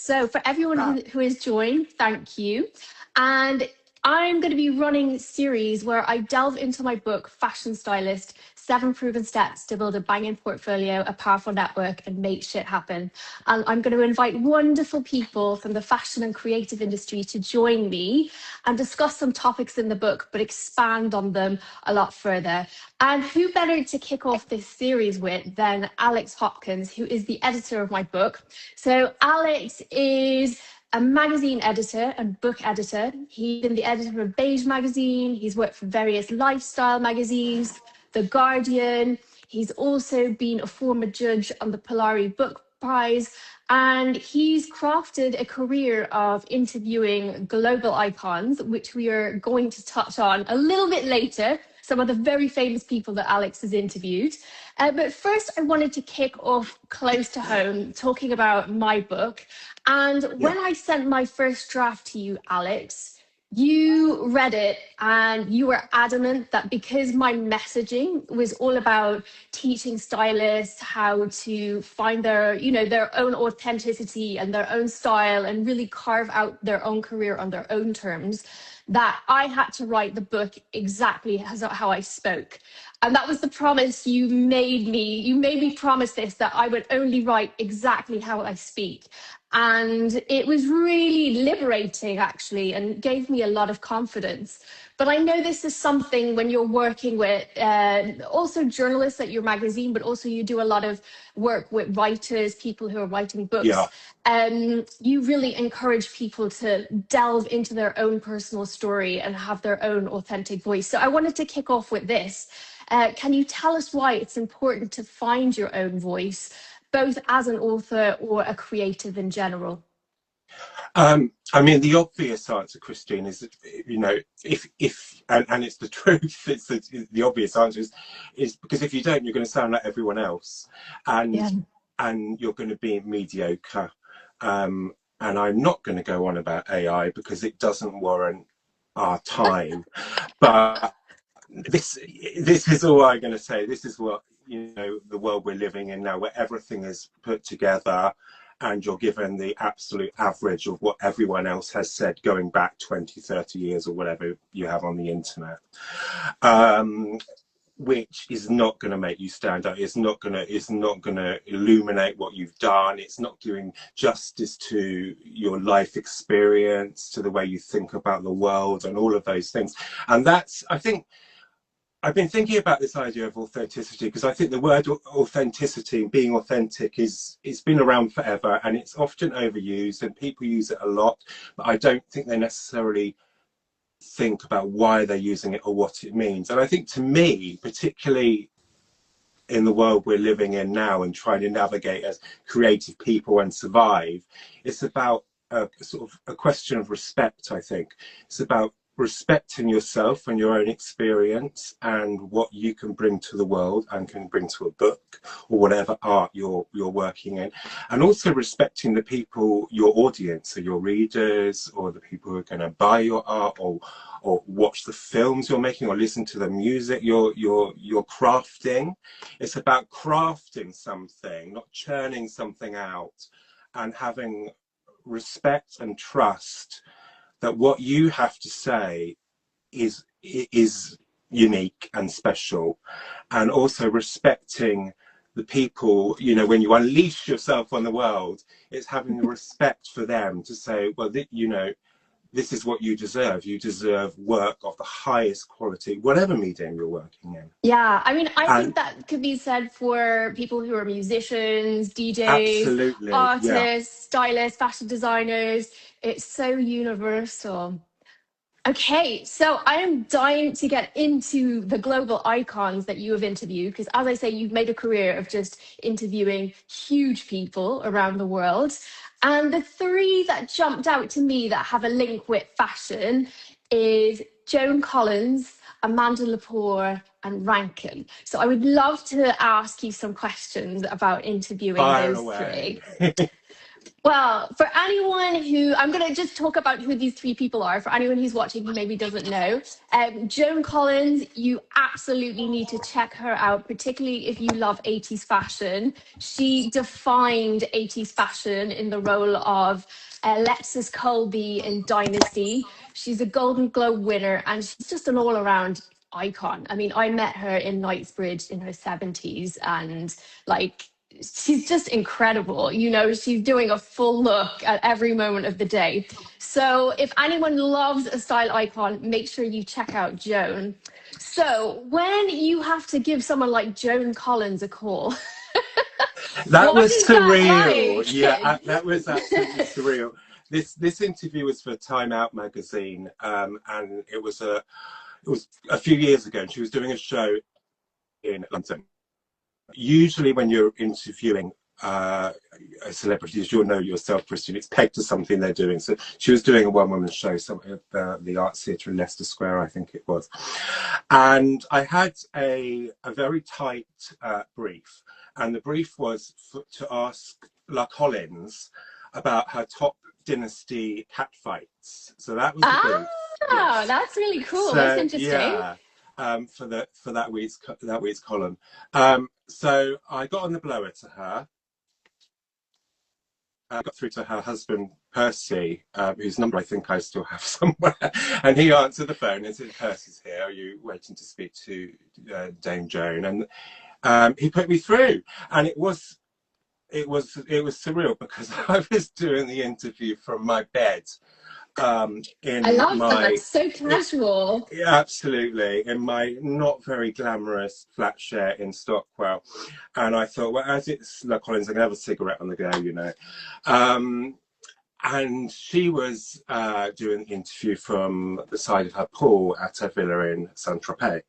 So for everyone who has joined, thank you. And I'm going to be running a series where I delve into my book, Fashion Stylist, 7 Proven Steps to Build a Banging Portfolio, a Powerful Network, and Make Shit Happen. And I'm going to invite wonderful people from the fashion and creative industry to join me and discuss some topics in the book, but expand on them a lot further. And who better to kick off this series with than Alex Hopkins, who is the editor of my book. So Alex is a magazine editor and book editor. He's been the editor of Beige magazine. He's worked for various lifestyle magazines, The Guardian. He's also been a former judge on the Polari Book Prize. And he's crafted a career of interviewing global icons, which we are going to touch on a little bit later, some of the very famous people that Alex has interviewed. But first, I wanted to kick off close to home, talking about my book. And when I sent my first draft to you, Alex, you read it and you were adamant that because my messaging was all about teaching stylists how to find their, their own authenticity and their own style and really carve out their own career on their own terms, that I had to write the book exactly as how I spoke. And that was the promise you made me. You made me promise this, that I would only write exactly how I speak. And it was really liberating, actually, and gave me a lot of confidence. But I know this is something when you're working with also journalists at your magazine, but also you do a lot of work with writers, people who are writing books. You really encourage people to delve into their own personal story and have their own authentic voice. So I wanted to kick off with this. Can you tell us why it's important to find your own voice, both as an author or a creative in general? I mean, the obvious answer, Kristine, is that, if and it's the truth, it's the obvious answer is because if you don't, you're going to sound like everyone else, and you're going to be mediocre. And I'm not going to go on about AI because it doesn't warrant our time. But this is all I'm going to say. This is what, the world we're living in now, where everything is put together and you're given the absolute average of what everyone else has said going back 20, 30 years or whatever you have on the internet, which is not going to make you stand out. It's not going to illuminate what you've done. It's not doing justice to your life experience, to the way you think about the world and all of those things. And that's, I think, I've been thinking about this idea of authenticity because I think the word authenticity, being authentic, it's been around forever and it's often overused and people use it a lot, but I don't think they necessarily think about why they're using it or what it means. And I think, to me, particularly in the world we're living in now and trying to navigate as creative people and survive, it's about a sort of a question of respect. I think it's about respecting yourself and your own experience and what you can bring to the world and can bring to a book or whatever art you're working in, and also respecting the people, your audience, or your readers, or the people who are going to buy your art or watch the films you're making or listen to the music you're crafting. It's about crafting something, not churning something out, and having respect and trust that what you have to say is unique and special, and also respecting the people, when you unleash yourself on the world, it's having the respect for them to say, well, this is what you deserve. You deserve work of the highest quality, whatever medium you're working in. Yeah, I mean, I think that could be said for people who are musicians, DJs, artists, stylists, fashion designers. It's so universal. Okay, so I am dying to get into the global icons that you have interviewed, because as I say, you've made a career of just interviewing huge people around the world. And the 3 that jumped out to me that have a link with fashion is Joan Collins, Amanda Lepore, and Rankin. So I would love to ask you some questions about interviewing those 3. Well, for anyone who, I'm going to just talk about who these three people are. For anyone who's watching who maybe doesn't know, Joan Collins, you absolutely need to check her out, particularly if you love 80s fashion. She defined 80s fashion in the role of Alexis Colby in Dynasty. She's a Golden Globe winner, and she's just an all-around icon. I mean, I met her in Knightsbridge in her 70s, and like, she's just incredible. You know, she's doing a full look at every moment of the day. So if anyone loves a style icon, make sure you check out Joan. So when you have to give someone like Joan Collins a call, That what was is that surreal. Yeah, like? that was absolutely surreal. This interview was for Time Out magazine, and it was a few years ago, and she was doing a show in London. Usually when you're interviewing celebrities, you'll know yourself, Kristine, it's pegged to something they're doing. So she was doing a one-woman show, something at the Arts Theatre in Leicester Square, I think it was. And I had a very tight brief, and the brief was to ask La Collins about her top Dynasty catfights. So that was the brief. Ah, Yes. that's really cool. That's So interesting. yeah, for that week's column. So I got on the blower to her. I got through to her husband Percy, whose number I think I still have somewhere, and he answered the phone and said, "Percy's here. Are you waiting to speak to Dame Joan?" And he put me through, and it was surreal because I was doing the interview from my bed I in love that. my That's so casual. yeah, absolutely, in my not very glamorous flat share in Stockwell. And I thought, well, as it's La Collins, I can have a cigarette on the go, you know. And she was doing the interview from the side of her pool at her villa in Saint-Tropez.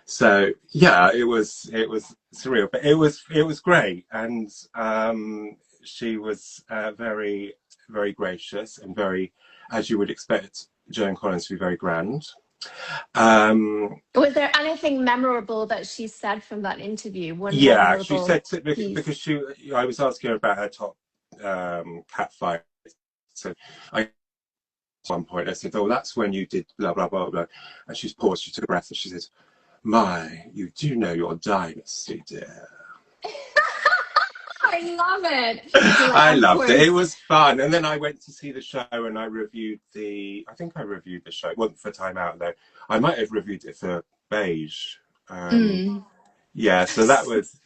So yeah, it was surreal, but it was great, and she was very gracious and very, as you would expect Joan Collins to be, very grand. Was there anything memorable that she said from that interview? One Yeah, she memorable said to, piece? because I was asking her about her top cat fight. So I, at one point, I said, "Oh, that's when you did blah blah blah blah," and she's paused. She took a breath and she said, "My, you do know your Dynasty, dear." I love it. So, like, I of loved it. It course. was fun. And then I went to see the show and I think I reviewed the show. It wasn't for Time Out though. I might have reviewed it for Beige. Um, Mm. yeah, so that was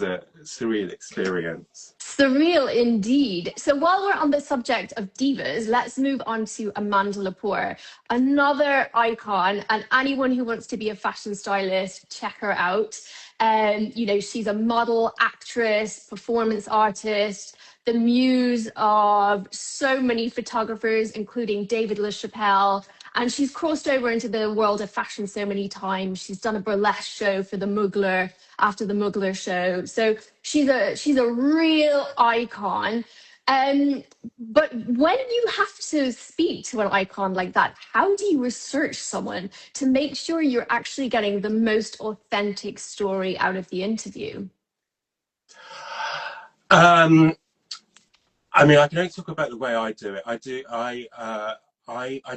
a surreal experience. Surreal indeed. So while we're on the subject of divas, let's move on to Amanda Lepore, another icon, and anyone who wants to be a fashion stylist, check her out. You know, she's a model, actress, performance artist, the muse of so many photographers, including David LaChapelle. And she's crossed over into the world of fashion so many times. She's done a burlesque show for the Mugler after the Mugler show. So she's a real icon. But when you have to speak to an icon like that, how do you research someone to make sure you're actually getting the most authentic story out of the interview? Um, I mean, I can only talk about the way I do it. I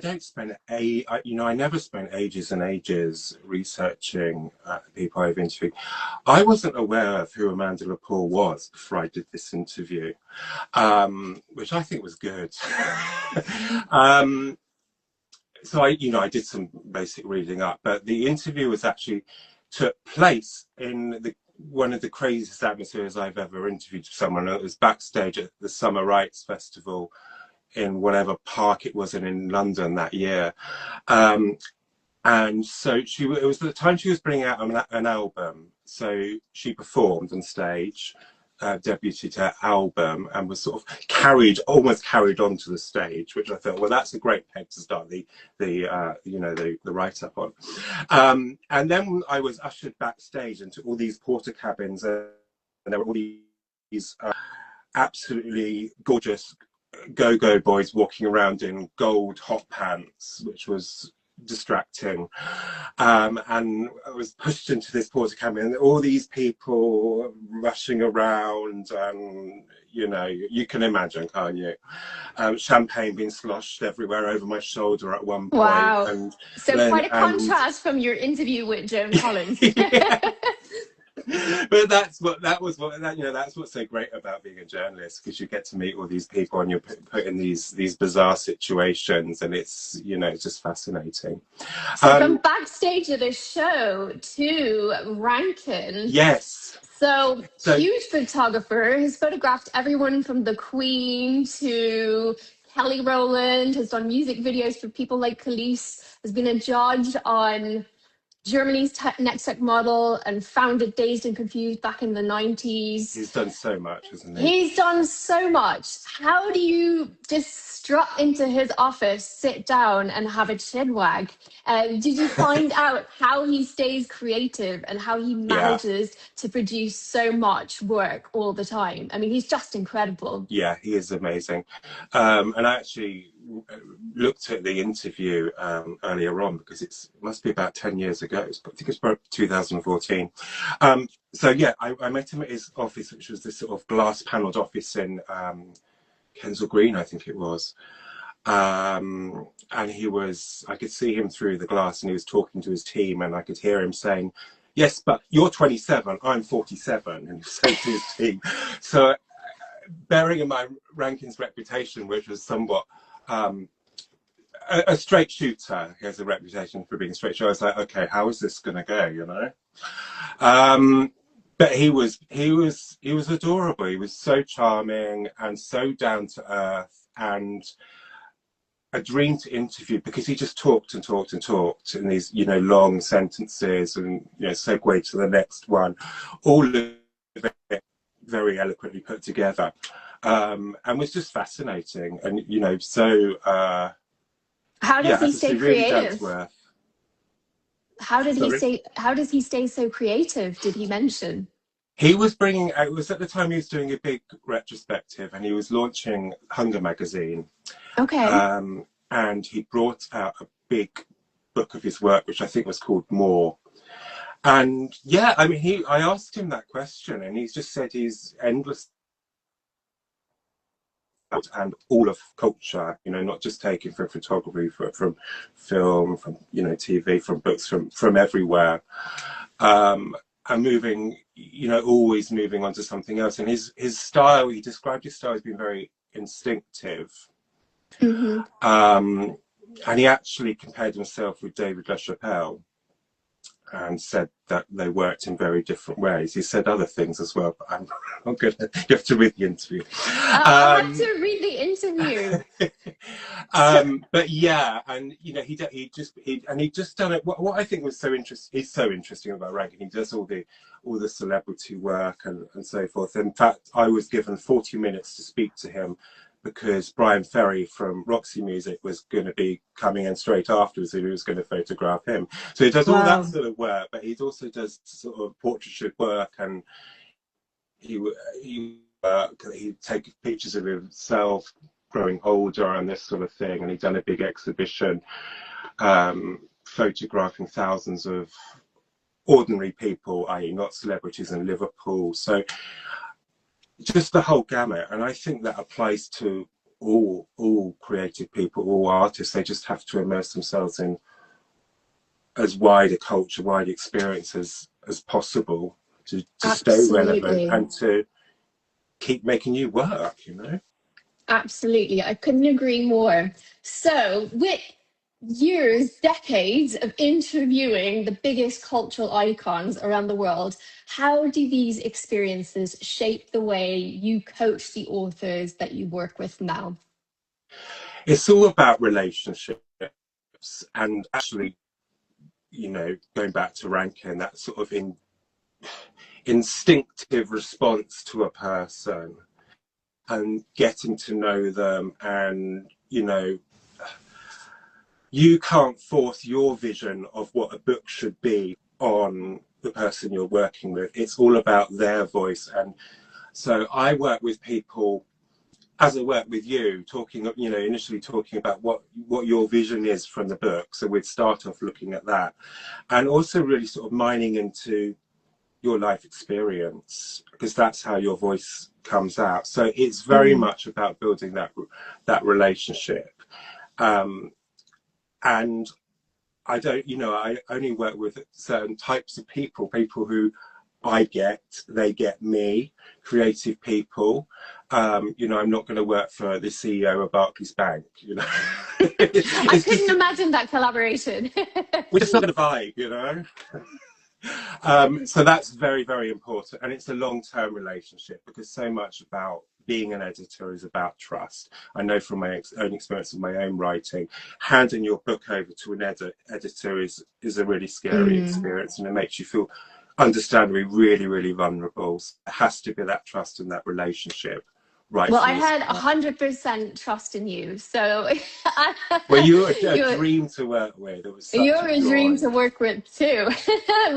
don't spend I never spent ages and ages researching the people I've interviewed. I wasn't aware of who Amanda Lepore was before I did this interview, which I think was good. um, so I did some basic reading up, but the interview was actually took place in one of the craziest atmospheres I've ever interviewed someone. It was backstage at the Summer Rights Festival in whatever park it was in London that year. And so it was the time she was bringing out an album. So she performed on stage, debuted her album, and was sort of almost carried onto the stage, which I thought, well, that's a great peg to start the write up on. And then I was ushered backstage into all these porter cabins, and there were all these absolutely gorgeous go-go boys walking around in gold hot pants, which was distracting. And I was pushed into this porter cabin, and all these people rushing around, you know, you can imagine, can't you? Champagne being sloshed everywhere over my shoulder at one point, Wow. and So then quite a contrast from your interview with Joan Collins. yeah. But that's what you know, that's what's so great about being a journalist, because you get to meet all these people and you're put in these bizarre situations, and it's, you know, it's just fascinating. So from backstage of the show to Rankin. Yes. So huge photographer, has photographed everyone from the Queen to Kelly Rowland, has done music videos for people like Khalees, has been a judge on Germany's Next Tech Model and founded Dazed and Confused back in the 90s. He's done so much, hasn't he? He's done so much. How do you just strut into his office, sit down and have a chin wag? Did you find out how he stays creative and how he manages to produce so much work all the time? I mean, he's just incredible. Yeah, he is amazing. And I actually looked at the interview earlier on, because it must be about 10 years ago. I think it's about 2014. So yeah, I met him at his office, which was this sort of glass panelled office in Kensal Green, I think it was. And I could see him through the glass, and he was talking to his team, and I could hear him saying, "Yes, but you're 27, I'm 47," and he was saying to his team. So bearing in mind Rankin's reputation, which was somewhat a straight shooter, he has a reputation for being a straight shooter, I was like, okay, how is this going to go, you know? But he was adorable. He was so charming and so down to earth, and a dream to interview, because he just talked and talked and talked in these, you know, long sentences, and, you know, segue to the next one, all of it very eloquently put together, and was just fascinating. And, you know, so how does he stay creative? Really, how does he stay so creative? Did he mention? He was bringing out, it was at the time he was doing a big retrospective, and he was launching Hunger magazine. Okay. And he brought out a big book of his work, which I think was called More. And yeah, I mean, I asked him that question, and he's just said he's endless, and all of culture, you know, not just taking from photography, from film, from, you know, TV, from books, from everywhere, and moving, you know, always moving on to something else. And his style, he described his style as being very instinctive. Mm-hmm. And he actually compared himself with David LaChapelle, and said that they worked in very different ways. He said other things as well, but I'm not gonna. You have to read the interview. I'll have to read the interview. But yeah, and you know, he just done it. What I think was so interesting about Rankin. He does all the celebrity work and so forth. In fact, I was given 40 minutes to speak to him, because Brian Ferry from Roxy Music was going to be coming in straight afterwards, and he was going to photograph him. So he does all that sort of work, but he also does sort of portraiture work, and he'd take pictures of himself growing older and this sort of thing. And he'd done a big exhibition photographing thousands of ordinary people, i.e. not celebrities, in Liverpool. So just the whole gamut. And I think that applies to all creative people, all artists. They just have to immerse themselves in as wide a culture, wide experience as possible to stay relevant and to keep making new work, you know? Absolutely. I couldn't agree more. So with years, decades of interviewing the biggest cultural icons around the world, how do these experiences shape the way you coach the authors that you work with now? It's all about relationships, and actually, you know, going back to Rankin, that sort of instinctive response to a person and getting to know them. And, you know, you can't force your vision of what a book should be on the person you're working with. It's all about their voice. And so I work with people, as I work with you, talking, you know, initially talking about what your vision is from the book. So we'd start off looking at that, and also really sort of mining into your life experience, because that's how your voice comes out. So it's very much about building that relationship. And I don't, you know, I only work with certain types of people who they get me, creative people. You know, I'm not going to work for the CEO of Barclays Bank, you know. I couldn't imagine that collaboration. We're just not going to vibe, you know. So that's very, very important. And it's a long-term relationship, because so much about being an editor is about trust. I know from my own experience of my own writing, handing your book over to an editor is a really scary experience, and it makes you feel understandably really, really vulnerable. So it has to be that trust and that relationship. Right. Well, I had 100% trust in you, so. Well, you're a dream to work with. It was such You're a joy. dream to work with too.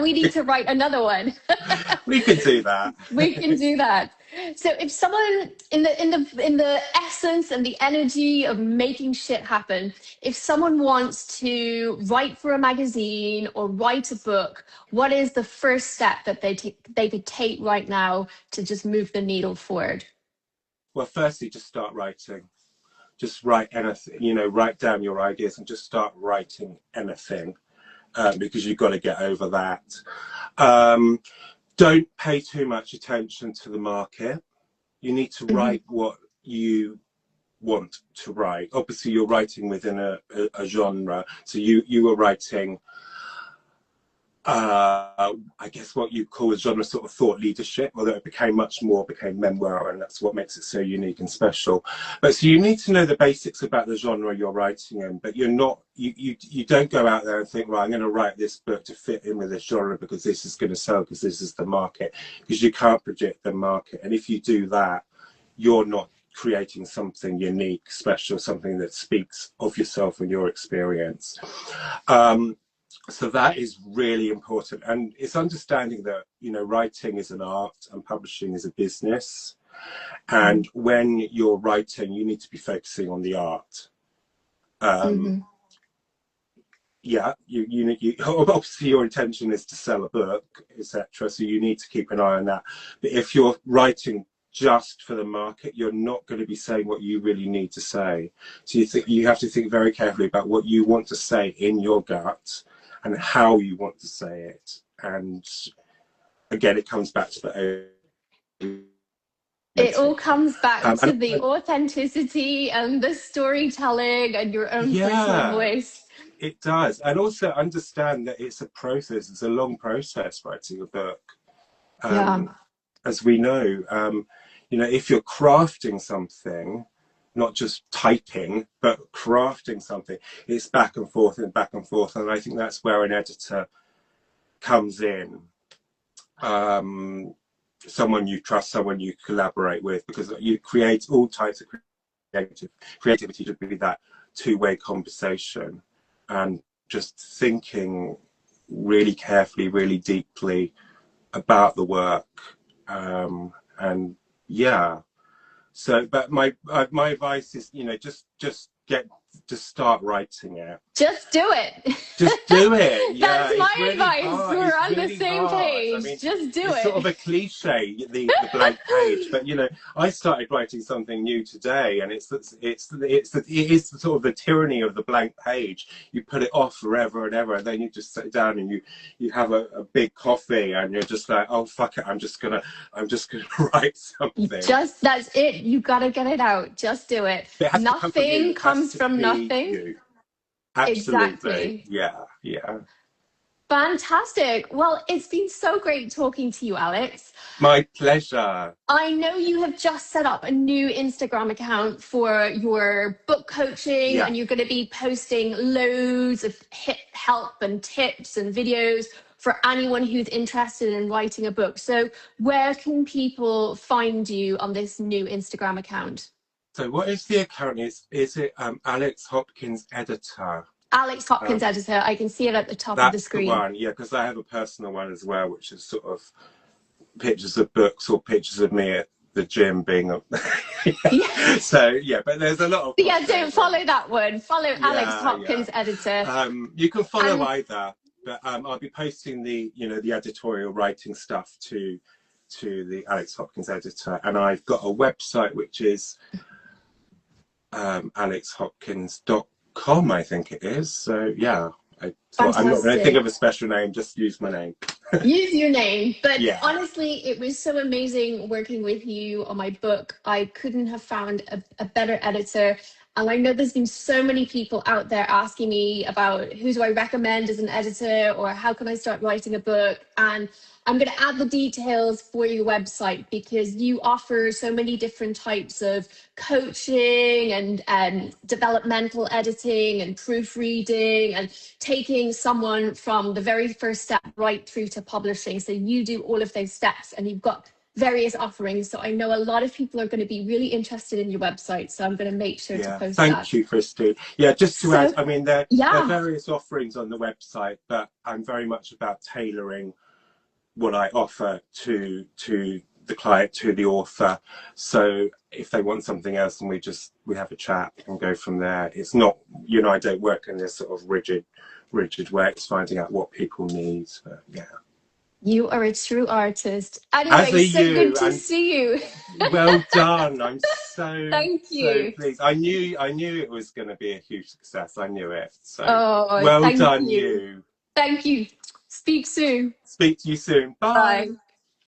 We need to write another one. We can do that. We can do that. So, if someone in the essence and the energy of making shit happen, if someone wants to write for a magazine or write a book, what is the first step that they could take right now to just move the needle forward? Well, firstly, just start writing. Just write anything, you know, write down your ideas and just start writing anything, because you've got to get over that. Don't pay too much attention to the market. You need to write what you want to write. Obviously, you're writing within a genre. So you were writing, I guess what you call a genre sort of thought leadership, although it became memoir, and that's what makes it so unique and special. But so you need to know the basics about the genre you're writing in, but you're not, you don't go out there and think, right, I'm going to write this book to fit in with this genre because this is going to sell, because this is the market, because you can't predict the market. And if you do that, you're not creating something unique, special, something that speaks of yourself and your experience. So that is really important, and it's understanding that, you know, writing is an art and publishing is a business, and when you're writing, you need to be focusing on the art. Yeah, you obviously your intention is to sell a book, etc. So you need to keep an eye on that. But if you're writing just for the market, you're not going to be saying what you really need to say. So you have to think very carefully about what you want to say in your gut, and how you want to say it. And again, it comes back to it all comes back to the authenticity and the storytelling and your own personal voice. It does. And also understand that it's a process. It's a long process, writing a book. As we know, you know, if you're crafting something, not just typing, but crafting something, it's back and forth and back and forth. And I think that's where an editor comes in. Someone you trust, someone you collaborate with, because you create all types of creativity to be that two-way conversation, and just thinking really carefully, really deeply about the work. And yeah. So, but my advice is, you know, just start writing it. Just do it. Just do it. That's my really advice. hard. We're on really the same hard. page. I mean, just do it's it. Sort of a cliche, the blank page. But you know, I started writing something new today, and it is sort of the tyranny of the blank page. You put it off forever and ever, and then you just sit down and you have a big coffee, and you're just like, oh fuck it, I'm just gonna write something. That's it. You gotta get it out. Just do it. Nothing comes from nothing. You. Absolutely. Exactly. Yeah. Fantastic. Well, it's been so great talking to you, Alex. My pleasure. I know you have just set up a new Instagram account for your book coaching, and you're going to be posting loads of help and tips and videos for anyone who's interested in writing a book. So where can people find you on this new Instagram account? So what is the account? Is it Alex Hopkins Editor? Alex Hopkins Editor. I can see it at the top of the screen. That's the one, yeah, because I have a personal one as well, which is sort of pictures of books or pictures of me at the gym being a... So, yeah, but there's a lot of... Yeah, don't follow that one. Follow Alex Hopkins Editor. You can follow either, but I'll be posting the editorial writing stuff to to the Alex Hopkins editor, and I've got a website which is alexhopkins.com, I think it is. So yeah, I'm not going to think of a special name, just use my name. Use your name. But yeah. Honestly, it was so amazing working with you on my book. I couldn't have found a better editor. And I know there's been so many people out there asking me about who do I recommend as an editor, or how can I start writing a book? And I'm going to add the details for your website, because you offer so many different types of coaching and developmental editing and proofreading, and taking someone from the very first step right through to publishing. So you do all of those steps, and you've got various offerings. So I know a lot of people are going to be really interested in your website. So I'm going to make sure to post that. Thank you, Kristine. Yeah, just to add, I mean, there are various offerings on the website, but I'm very much about tailoring what I offer to the client, to the author. So if they want something else, and we have a chat and go from there. It's not, you know, I don't work in this sort of rigid way. It's finding out what people need. But yeah. You are a true artist. Anyway, so good to see you. Well done. I'm so thank you. So pleased. I knew it was going to be a huge success. I knew it. So well done you. Thank you. Speak soon. Speak to you soon. Bye. Bye.